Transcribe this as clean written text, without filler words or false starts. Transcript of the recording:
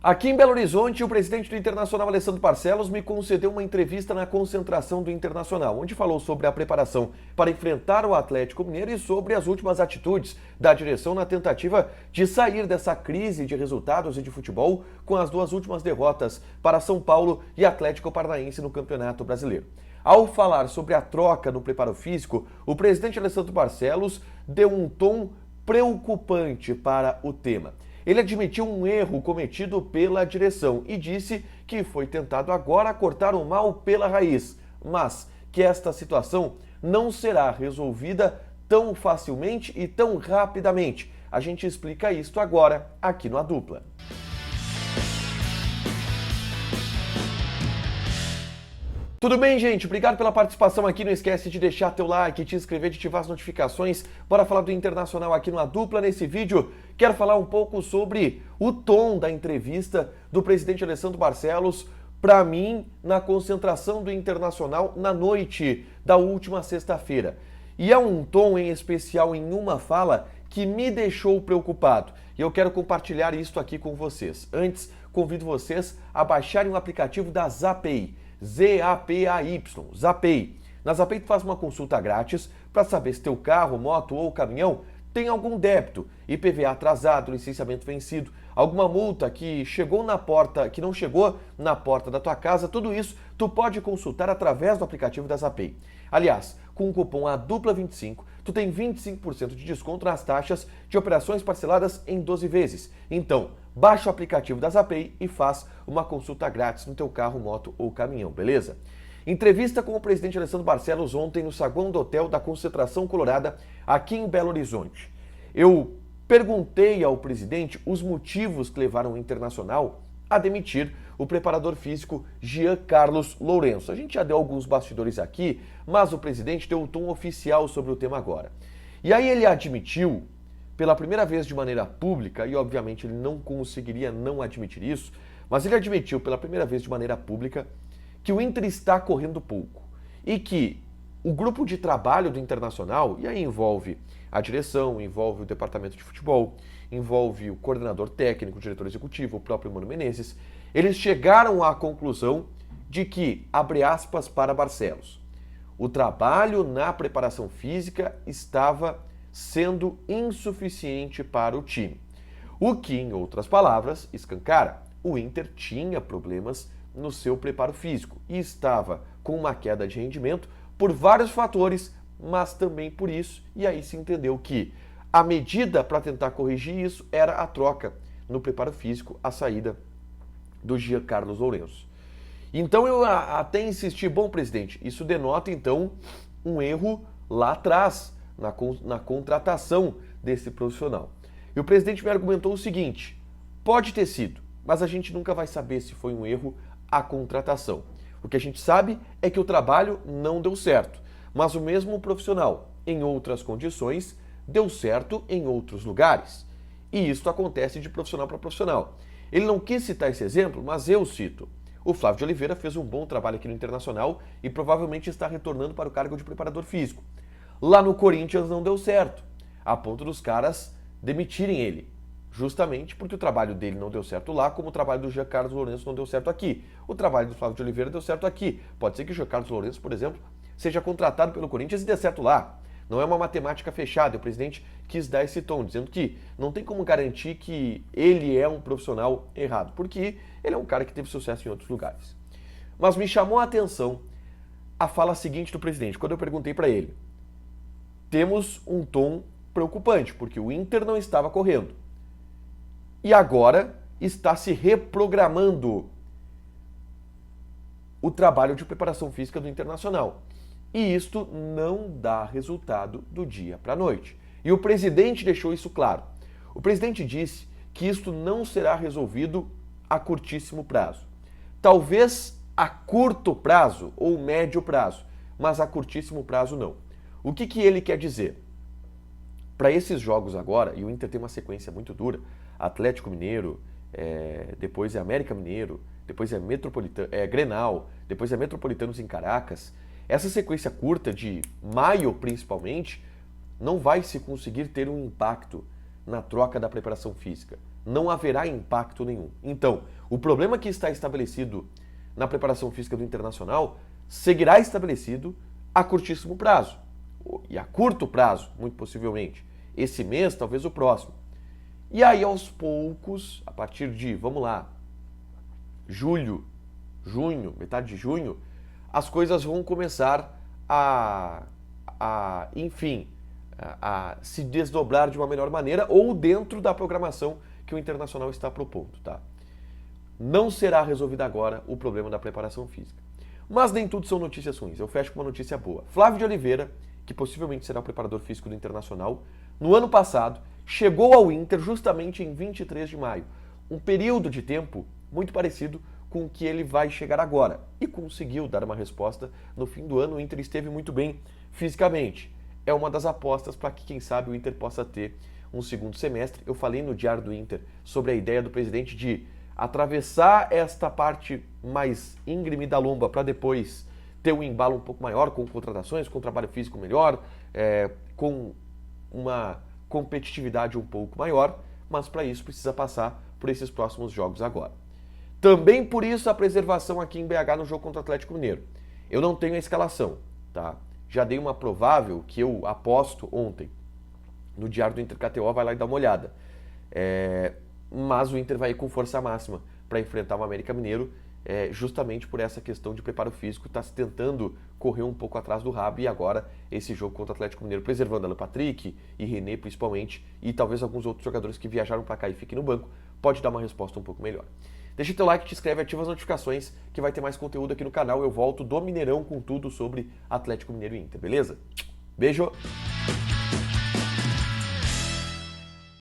Aqui em Belo Horizonte, o presidente do Internacional, Alessandro Barcelos, me concedeu uma entrevista na concentração do Internacional, onde falou sobre a preparação para enfrentar o Atlético Mineiro e sobre as últimas atitudes da direção na tentativa de sair dessa crise de resultados e de futebol com as duas últimas derrotas para São Paulo e Atlético Paranaense no Campeonato Brasileiro. Ao falar sobre a troca no preparo físico, o presidente Alessandro Barcelos deu um tom preocupante para o tema. Ele admitiu um erro cometido pela direção e disse que foi tentado agora cortar o mal pela raiz, mas que esta situação não será resolvida tão facilmente e tão rapidamente. A gente explica isto agora aqui no A Dupla. Tudo bem, gente? Obrigado pela participação aqui. Não esquece de deixar teu like, te inscrever, de ativar as notificações. Bora falar do Internacional aqui no A Dupla. Nesse vídeo, quero falar um pouco sobre o tom da entrevista do presidente Alessandro Barcelos para mim na concentração do Internacional na noite da última sexta-feira. E é um tom em especial em uma fala que me deixou preocupado. E eu quero compartilhar isso aqui com vocês. Antes, convido vocês a baixarem o aplicativo da Zapay. Z-A-P-A-Y, Zapay. Na Zapay tu faz uma consulta grátis para saber se teu carro, moto ou caminhão tem algum débito, IPVA atrasado, licenciamento vencido, alguma multa que chegou na porta, que não chegou na porta da tua casa. Tudo isso tu pode consultar através do aplicativo da Zapay. Aliás, com o cupom ADUPLA25, tu tem 25% de desconto nas taxas de operações parceladas em 12 vezes. Então, baixa o aplicativo da Zapay e faz uma consulta grátis no teu carro, moto ou caminhão, beleza? Entrevista com o presidente Alessandro Barcelos ontem no saguão do hotel da Concentração Colorada, aqui em Belo Horizonte. Eu perguntei ao presidente os motivos que levaram o Internacional a demitir o preparador físico Jean Carlos Lourenço. A gente já deu alguns bastidores aqui, mas o presidente deu o tom oficial sobre o tema agora. E aí ele admitiu, pela primeira vez de maneira pública, e obviamente ele não conseguiria não admitir isso, mas ele admitiu pela primeira vez de maneira pública que o Inter está correndo pouco e que o grupo de trabalho do Internacional, e aí envolve a direção, envolve o departamento de futebol, envolve o coordenador técnico, o diretor executivo, o próprio Mano Menezes, eles chegaram à conclusão de que, abre aspas para Barcelos, o trabalho na preparação física estava sendo insuficiente para o time. O que, em outras palavras, escancara, o Inter tinha problemas no seu preparo físico e estava com uma queda de rendimento por vários fatores, mas também por isso, e aí se entendeu que a medida para tentar corrigir isso era a troca no preparo físico, a saída do Jean Carlos Lourenço. Então eu até insisti, bom presidente, isso denota então um erro lá atrás, na contratação desse profissional. E o presidente me argumentou o seguinte, pode ter sido, mas a gente nunca vai saber se foi um erro a contratação. O que a gente sabe é que o trabalho não deu certo, mas o mesmo profissional, em outras condições, deu certo em outros lugares. E isso acontece de profissional para profissional. Ele não quis citar esse exemplo, mas eu cito. O Flávio de Oliveira fez um bom trabalho aqui no Internacional e provavelmente está retornando para o cargo de preparador físico. Lá no Corinthians não deu certo, a ponto dos caras demitirem ele. Justamente porque o trabalho dele não deu certo lá, como o trabalho do Jean Carlos Lourenço não deu certo aqui. O trabalho do Flávio de Oliveira deu certo aqui. Pode ser que o Jean Carlos Lourenço, por exemplo, seja contratado pelo Corinthians e dê certo lá. Não é uma matemática fechada. O presidente quis dar esse tom, dizendo que não tem como garantir que ele é um profissional errado, porque ele é um cara que teve sucesso em outros lugares. Mas me chamou a atenção a fala seguinte do presidente, quando eu perguntei para ele. Temos um tom preocupante, porque o Inter não estava correndo. E agora está se reprogramando o trabalho de preparação física do Internacional. E isto não dá resultado do dia para a noite. E o presidente deixou isso claro. O presidente disse que isto não será resolvido a curtíssimo prazo. Talvez a curto prazo ou médio prazo, mas a curtíssimo prazo não. O que ele quer dizer? Para esses jogos agora, e o Inter tem uma sequência muito dura, Atlético Mineiro, depois é América Mineiro, depois é Grenal, depois é Metropolitanos em Caracas. Essa sequência curta de maio, principalmente, não vai se conseguir ter um impacto na troca da preparação física. não haverá impacto nenhum. Então, o problema que está estabelecido na preparação física do Internacional seguirá estabelecido a curtíssimo prazo. E a curto prazo, muito possivelmente. Esse mês, talvez o próximo. E aí, aos poucos, a partir de, vamos lá, junho, metade de junho, as coisas vão começar a se desdobrar de uma melhor maneira ou dentro da programação que o Internacional está propondo, tá? Não será resolvido agora o problema da preparação física. Mas nem tudo são notícias ruins. Eu fecho com uma notícia boa. Flávio de Oliveira, que possivelmente será o preparador físico do Internacional, no ano passado, chegou ao Inter justamente em 23 de maio. Um período de tempo muito parecido com o que ele vai chegar agora. E conseguiu dar uma resposta. No fim do ano, o Inter esteve muito bem fisicamente. É uma das apostas para que, quem sabe, o Inter possa ter um segundo semestre. Eu falei no Diário do Inter sobre a ideia do presidente de atravessar esta parte mais íngreme da lomba para depois ter um embalo um pouco maior com contratações, com trabalho físico melhor, com uma competitividade um pouco maior, mas para isso precisa passar por esses próximos jogos agora. Também por isso a preservação aqui em BH no jogo contra o Atlético Mineiro. Eu não tenho a escalação, tá? Já dei uma provável que eu aposto ontem no Diário do Inter KTO, vai lá e dá uma olhada. Mas o Inter vai ir com força máxima para enfrentar o América Mineiro, justamente por essa questão de preparo físico, está se tentando correr um pouco atrás do rabo, e agora esse jogo contra o Atlético Mineiro, preservando Alan Patrick e René principalmente, e talvez alguns outros jogadores que viajaram para cá e fiquem no banco, pode dar uma resposta um pouco melhor. Deixa teu like, te inscreve, ativa as notificações, que vai ter mais conteúdo aqui no canal. Eu volto do Mineirão com tudo sobre Atlético Mineiro e Inter, beleza? Beijo!